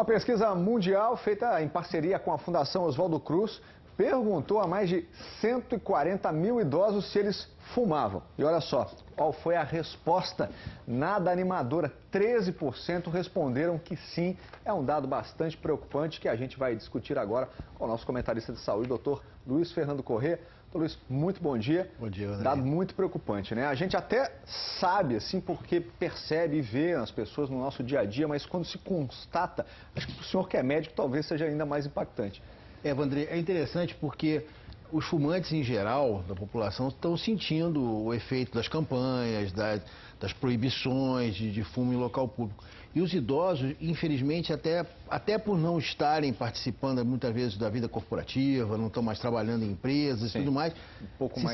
Uma pesquisa mundial feita em parceria com a Fundação Oswaldo Cruz perguntou a mais de 140 mil idosos se eles fumavam. E olha só, qual foi a resposta? Nada animadora. 13% responderam que sim. É um dado bastante preocupante que a gente vai discutir agora com o nosso comentarista de saúde, doutor Luiz Fernando Corrêa. Doutor Luiz, muito bom dia. Bom dia, André. Dado muito preocupante, né? A gente até sabe, assim, porque percebe e vê as pessoas no nosso dia a dia, mas quando se constata, acho que para o senhor que é médico talvez seja ainda mais impactante. André, é interessante porque os fumantes em geral da população estão sentindo o efeito das campanhas, das proibições de fumo em local público. E os idosos, infelizmente, até por não estarem participando muitas vezes da vida corporativa, não estão mais trabalhando em empresas e tudo mais,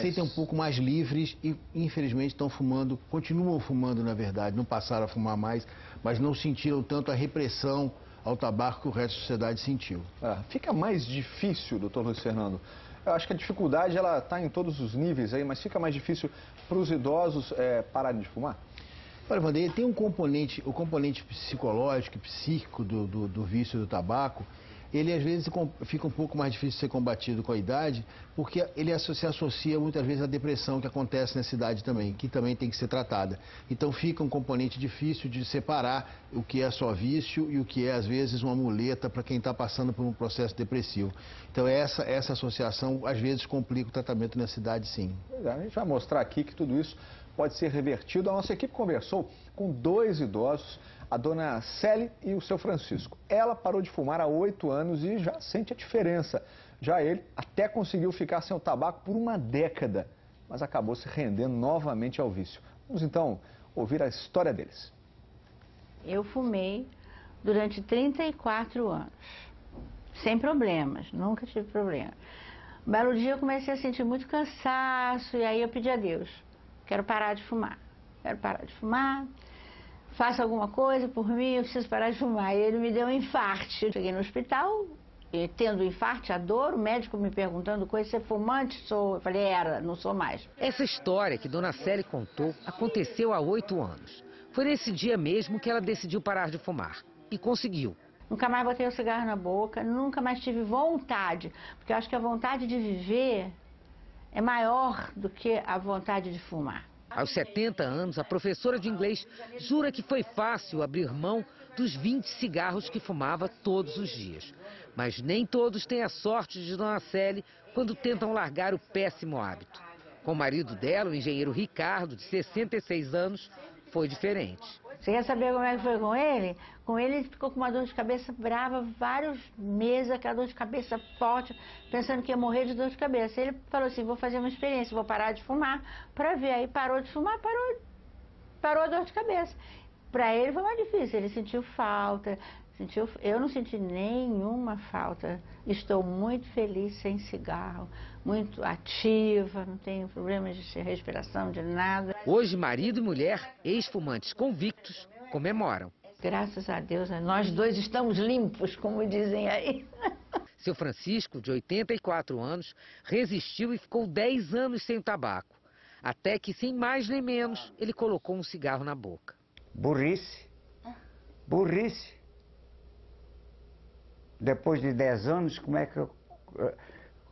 sentem um pouco mais livres e, infelizmente, estão fumando, continuam fumando, na verdade, não passaram a fumar mais, mas não sentiram tanto a repressão ao tabaco que o resto da sociedade sentiu. Fica mais difícil, doutor Luiz Fernando. Eu acho que a dificuldade ela está em todos os níveis aí, mas fica mais difícil para os idosos pararem de fumar? Olha, Vanderlei, tem o componente psicológico e psíquico do vício do tabaco. Ele às vezes fica um pouco mais difícil de ser combatido com a idade, porque ele se associa muitas vezes à depressão que acontece nessa idade também, que também tem que ser tratada. Então fica um componente difícil de separar o que é só vício e o que é às vezes uma muleta para quem está passando por um processo depressivo. Então essa associação às vezes complica o tratamento nessa idade, sim. A gente vai mostrar aqui que tudo isso pode ser revertido. A nossa equipe conversou com 2 idosos, a dona Célia e o seu Francisco. Ela parou de fumar há 8 anos e já sente a diferença. Já ele até conseguiu ficar sem o tabaco por uma década, mas acabou se rendendo novamente ao vício. Vamos então ouvir a história deles. Eu fumei durante 34 anos, sem problemas, nunca tive problema. Um belo dia eu comecei a sentir muito cansaço e aí eu pedi a Deus: quero parar de fumar, faça alguma coisa por mim, eu preciso parar de fumar. E ele me deu um infarte. Cheguei no hospital, e, tendo infarte, a dor, o médico me perguntando coisa: você é fumante? Sou. Eu falei: não sou mais. Essa história que dona Célia contou aconteceu há 8 anos. Foi nesse dia mesmo que ela decidiu parar de fumar. E conseguiu. Nunca mais botei o cigarro na boca, nunca mais tive vontade, porque eu acho que a vontade de viver é maior do que a vontade de fumar. Aos 70 anos, a professora de inglês jura que foi fácil abrir mão dos 20 cigarros que fumava todos os dias. Mas nem todos têm a sorte de dona Célia quando tentam largar o péssimo hábito. Com o marido dela, o engenheiro Ricardo, de 66 anos, foi diferente. Você quer saber como é que foi com ele? Com ele ficou com uma dor de cabeça brava vários meses, aquela dor de cabeça forte, pensando que ia morrer de dor de cabeça. Ele falou assim: vou fazer uma experiência, vou parar de fumar para ver. Aí parou de fumar, parou a dor de cabeça. Para ele foi mais difícil, ele sentiu falta, eu não senti nenhuma falta. Estou muito feliz sem cigarro, muito ativa, não tenho problemas de respiração, de nada. Hoje, marido e mulher, ex-fumantes convictos, comemoram. Graças a Deus, nós dois estamos limpos, como dizem aí. Seu Francisco, de 84 anos, resistiu e ficou 10 anos sem o tabaco. Até que, sem mais nem menos, ele colocou um cigarro na boca. Burrice. Depois de 10 anos, como é que eu...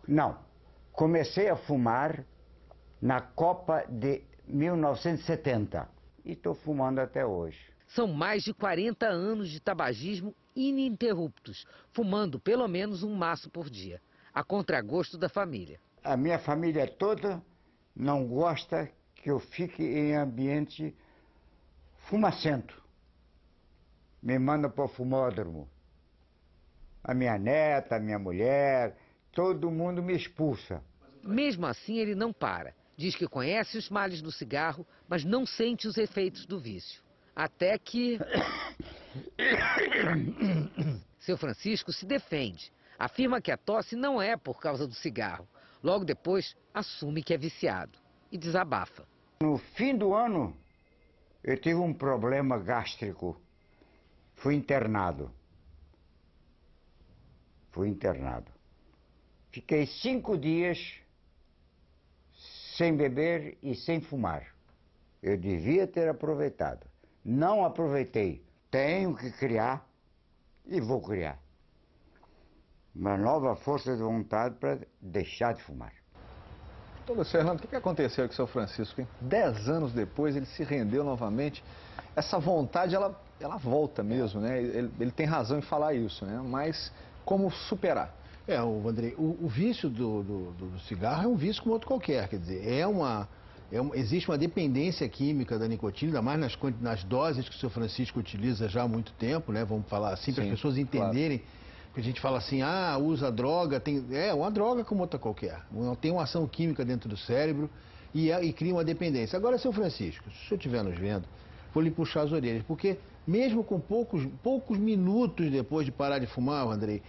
Não, comecei a fumar na Copa de 1970 e estou fumando até hoje. São mais de 40 anos de tabagismo ininterruptos, fumando pelo menos um maço por dia, a contragosto da família. A minha família toda não gosta que eu fique em ambiente fumacento. Me manda para o fumódromo. A minha neta, a minha mulher, todo mundo me expulsa. Mesmo assim, ele não para. Diz que conhece os males do cigarro, mas não sente os efeitos do vício. Até que... Seu Francisco se defende. Afirma que a tosse não é por causa do cigarro. Logo depois, assume que é viciado. E desabafa. No fim do ano, eu tive um problema gástrico. Fui internado. Fiquei 5 dias sem beber e sem fumar. Eu devia ter aproveitado. Não aproveitei. Tenho que criar e vou criar uma nova força de vontade para deixar de fumar. Doutor Fernando, o que aconteceu com o seu Francisco, hein? 10 anos depois ele se rendeu novamente. Essa vontade, ela volta mesmo, né? Ele tem razão em falar isso, né? Mas como superar? Andrei, o vício do cigarro é um vício como outro qualquer, quer dizer, existe uma dependência química da nicotina, ainda mais nas doses que o seu Francisco utiliza já há muito tempo, né? Vamos falar assim, para as pessoas entenderem. Claro. Que a gente fala assim, usa droga, uma droga como outra qualquer. Tem uma ação química dentro do cérebro e cria uma dependência. Agora, seu Francisco, se o senhor estiver nos vendo, vou lhe puxar as orelhas, porque mesmo com poucos minutos depois de parar de fumar, Andrei,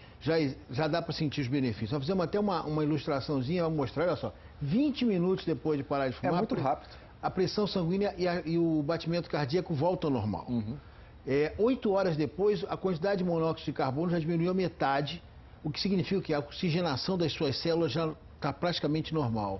já dá para sentir os benefícios. Nós fizemos até uma ilustraçãozinha, vamos mostrar, olha só, 20 minutos depois de parar de fumar... É muito rápido. A pressão sanguínea e o batimento cardíaco voltam ao normal. 8 horas depois, a quantidade de monóxido de carbono já diminuiu a metade, o que significa que a oxigenação das suas células já está praticamente normal.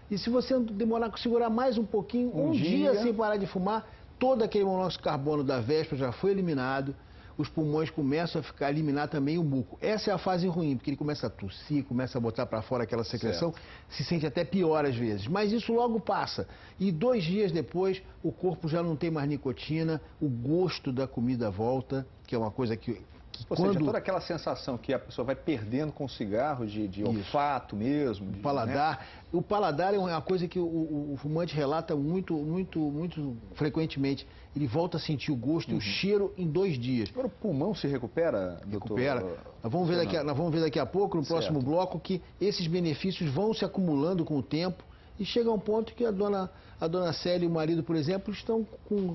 E se você demorar a segurar mais um pouquinho, um dia sem parar de fumar, todo aquele monóxido de carbono da véspera já foi eliminado, os pulmões começam a ficar eliminar também o muco. Essa é a fase ruim, porque ele começa a tossir, começa a botar para fora aquela secreção, se sente até pior às vezes. Mas isso logo passa. E 2 dias depois, o corpo já não tem mais nicotina, o gosto da comida volta, que é uma coisa que ou seja, toda aquela sensação que a pessoa vai perdendo com o cigarro, de olfato mesmo. O paladar. Né? O paladar é uma coisa que o fumante relata muito frequentemente. Ele volta a sentir o gosto e o cheiro em 2 dias. Agora o pulmão se recupera, doutor? Recupera. Nós vamos ver daqui a pouco, no próximo bloco, que esses benefícios vão se acumulando com o tempo e chega a um ponto que a dona Célia e o marido, por exemplo, estão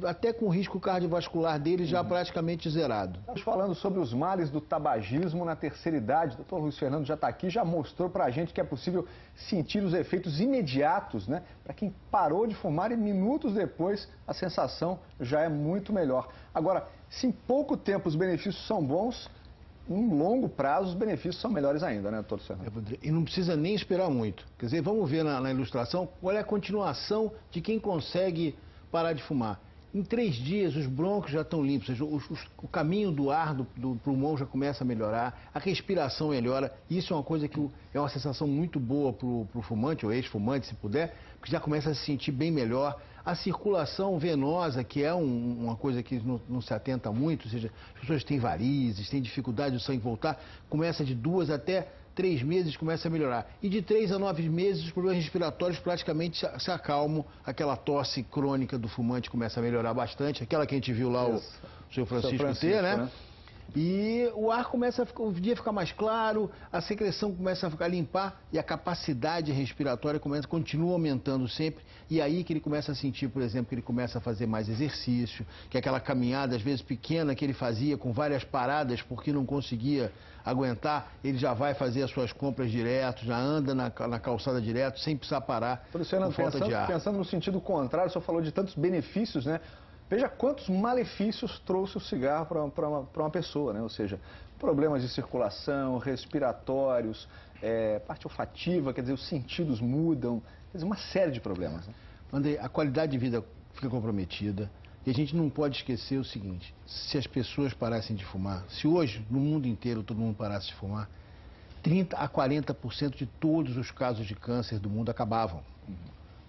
até com o risco cardiovascular deles já praticamente zerado. Estamos falando sobre os males do tabagismo na terceira idade. O doutor Luiz Fernando já está aqui, já mostrou para a gente que é possível sentir os efeitos imediatos, né? Para quem parou de fumar e minutos depois a sensação já é muito melhor. Agora, se em pouco tempo os benefícios são bons, em longo prazo os benefícios são melhores ainda, né, doutor Fernando? E não precisa nem esperar muito. Quer dizer, vamos ver na ilustração qual é a continuação de quem consegue parar de fumar. Em 3 dias os brônquios já estão limpos, o caminho do ar do pulmão já começa a melhorar, a respiração melhora. Isso é uma coisa que é uma sensação muito boa para o fumante ou ex-fumante, se puder, porque já começa a se sentir bem melhor. A circulação venosa, que é uma coisa que não se atenta muito, ou seja, as pessoas têm varizes, têm dificuldade do sangue voltar, começa de 2 até 3 meses, começa a melhorar. E de 3 a 9 meses, os problemas respiratórios praticamente se acalmam, aquela tosse crônica do fumante começa a melhorar bastante, aquela que a gente viu lá o seu Francisco ter, né? E o ar começa o dia a ficar mais claro, a secreção começa a limpar e a capacidade respiratória continua aumentando sempre. E aí que ele começa a sentir, por exemplo, que ele começa a fazer mais exercício, que aquela caminhada, às vezes pequena, que ele fazia com várias paradas porque não conseguia aguentar, ele já vai fazer as suas compras direto, já anda na calçada direto, sem precisar parar por falta de ar. Pensando no sentido contrário, o senhor falou de tantos benefícios, né? Veja quantos malefícios trouxe o cigarro para uma pessoa, né? Ou seja, problemas de circulação, respiratórios, parte olfativa, quer dizer, os sentidos mudam, quer dizer, uma série de problemas. Né? Andrei, a qualidade de vida fica comprometida e a gente não pode esquecer o seguinte, se as pessoas parassem de fumar, se hoje, no mundo inteiro, todo mundo parasse de fumar, 30% a 40% de todos os casos de câncer do mundo acabavam.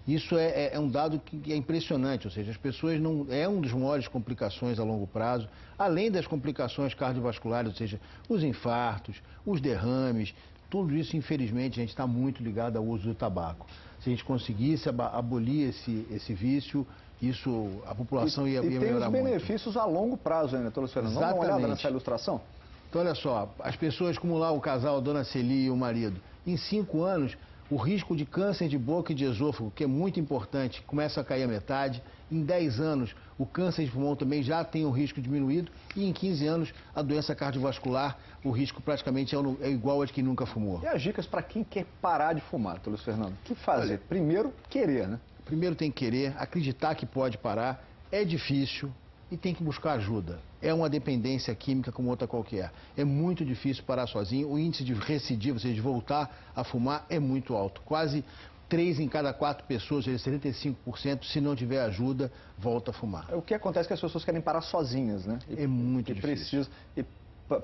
Isso é um dado que é impressionante, ou seja, as pessoas não... É uma das maiores complicações a longo prazo, além das complicações cardiovasculares, ou seja, os infartos, os derrames, tudo isso, infelizmente, a gente está muito ligado ao uso do tabaco. Se a gente conseguisse abolir esse vício, isso, a população ia melhorar muito. E tem os benefícios a longo prazo ainda, doutor Fernando. Vamos dar uma olhada nessa ilustração? Então, olha só, as pessoas como lá o casal, a dona Celi e o marido, em 5 anos... O risco de câncer de boca e de esôfago, que é muito importante, começa a cair a metade. Em 10 anos, o câncer de pulmão também já tem o risco diminuído. E em 15 anos, a doença cardiovascular, o risco praticamente é igual a de quem nunca fumou. E as dicas para quem quer parar de fumar, doutor Luiz Fernando? O que fazer? Olha, primeiro, querer, né? Primeiro tem que querer, acreditar que pode parar. É difícil e tem que buscar ajuda. É uma dependência química como outra qualquer. É muito difícil parar sozinho. O índice de recidiva, ou seja, de voltar a fumar, é muito alto. Quase 3 em cada 4 pessoas, ou seja, 75%, se não tiver ajuda, volta a fumar. O que acontece é que as pessoas querem parar sozinhas, né? É muito difícil.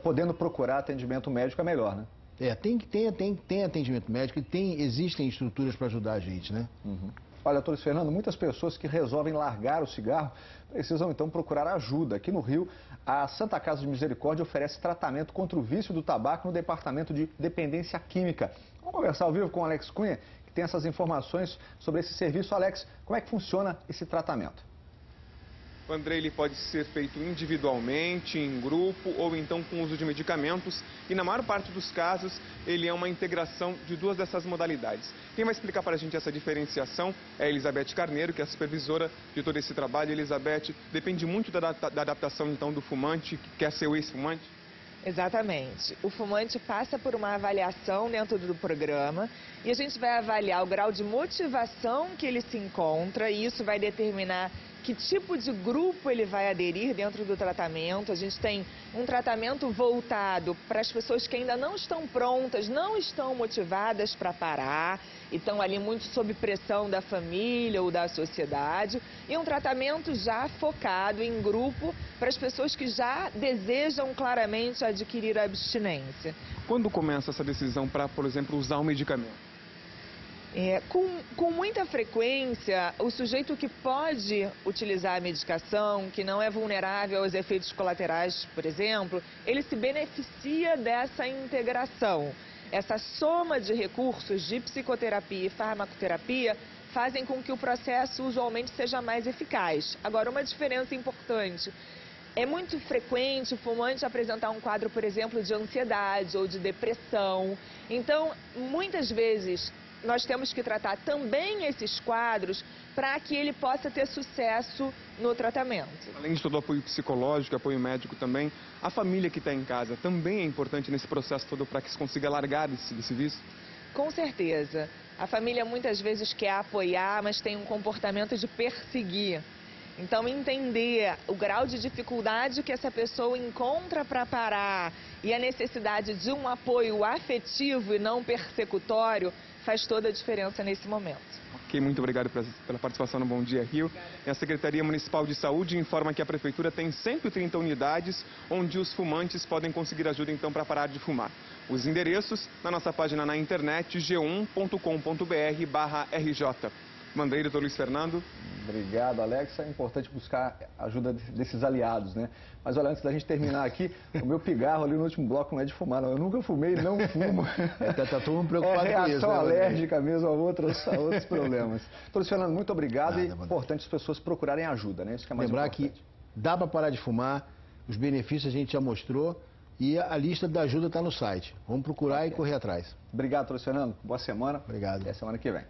podendo procurar atendimento médico é melhor, né? Tem atendimento médico e existem estruturas para ajudar a gente, né? Uhum. Olha, doutor Luiz Fernando, muitas pessoas que resolvem largar o cigarro precisam então procurar ajuda. Aqui no Rio, a Santa Casa de Misericórdia oferece tratamento contra o vício do tabaco no departamento de dependência química. Vamos conversar ao vivo com o Alex Cunha, que tem essas informações sobre esse serviço. Alex, como é que funciona esse tratamento? O André, ele pode ser feito individualmente, em grupo ou então com uso de medicamentos e na maior parte dos casos ele é uma integração de duas dessas modalidades. Quem vai explicar para a gente essa diferenciação é a Elizabeth Carneiro, que é a supervisora de todo esse trabalho. Elizabeth, depende muito da adaptação então do fumante, que quer ser o ex-fumante? Exatamente. O fumante passa por uma avaliação dentro do programa e a gente vai avaliar o grau de motivação que ele se encontra e isso vai determinar que tipo de grupo ele vai aderir dentro do tratamento. A gente tem um tratamento voltado para as pessoas que ainda não estão prontas, não estão motivadas para parar e estão ali muito sob pressão da família ou da sociedade. E um tratamento já focado em grupo para as pessoas que já desejam claramente adquirir a abstinência. Quando começa essa decisão para, por exemplo, usar um medicamento? Com muita frequência, o sujeito que pode utilizar a medicação, que não é vulnerável aos efeitos colaterais, por exemplo, ele se beneficia dessa integração. Essa soma de recursos de psicoterapia e farmacoterapia fazem com que o processo usualmente seja mais eficaz. Agora, uma diferença importante. É muito frequente o fumante apresentar um quadro, por exemplo, de ansiedade ou de depressão. Então, muitas vezes, nós temos que tratar também esses quadros para que ele possa ter sucesso no tratamento. Além de todo o apoio psicológico, apoio médico também, a família que está em casa também é importante nesse processo todo para que se consiga largar desse vício? Com certeza. A família muitas vezes quer apoiar, mas tem um comportamento de perseguir. Então, entender o grau de dificuldade que essa pessoa encontra para parar e a necessidade de um apoio afetivo e não persecutório faz toda a diferença nesse momento. Ok, muito obrigado pela participação no Bom Dia Rio. E a Secretaria Municipal de Saúde informa que a Prefeitura tem 130 unidades onde os fumantes podem conseguir ajuda então para parar de fumar. Os endereços na nossa página na internet g1.com.br/RJ. Mandei, doutor Luiz Fernando. Obrigado, Alex. É importante buscar ajuda desses aliados, né? Mas olha, antes da gente terminar aqui, o meu pigarro ali no último bloco não é de fumar, não. Eu nunca fumei, não fumo. Tá todo mundo preocupado com isso, né? Reação alérgica mesmo a outros problemas. Doutor Luiz Fernando, muito obrigado. E é importante as pessoas procurarem ajuda, né? Isso que é mais importante. Lembrar que dá para parar de fumar, os benefícios a gente já mostrou e a lista da ajuda está no site. Vamos procurar e correr atrás. Obrigado, doutor Luiz Fernando. Boa semana. Obrigado. Até semana que vem.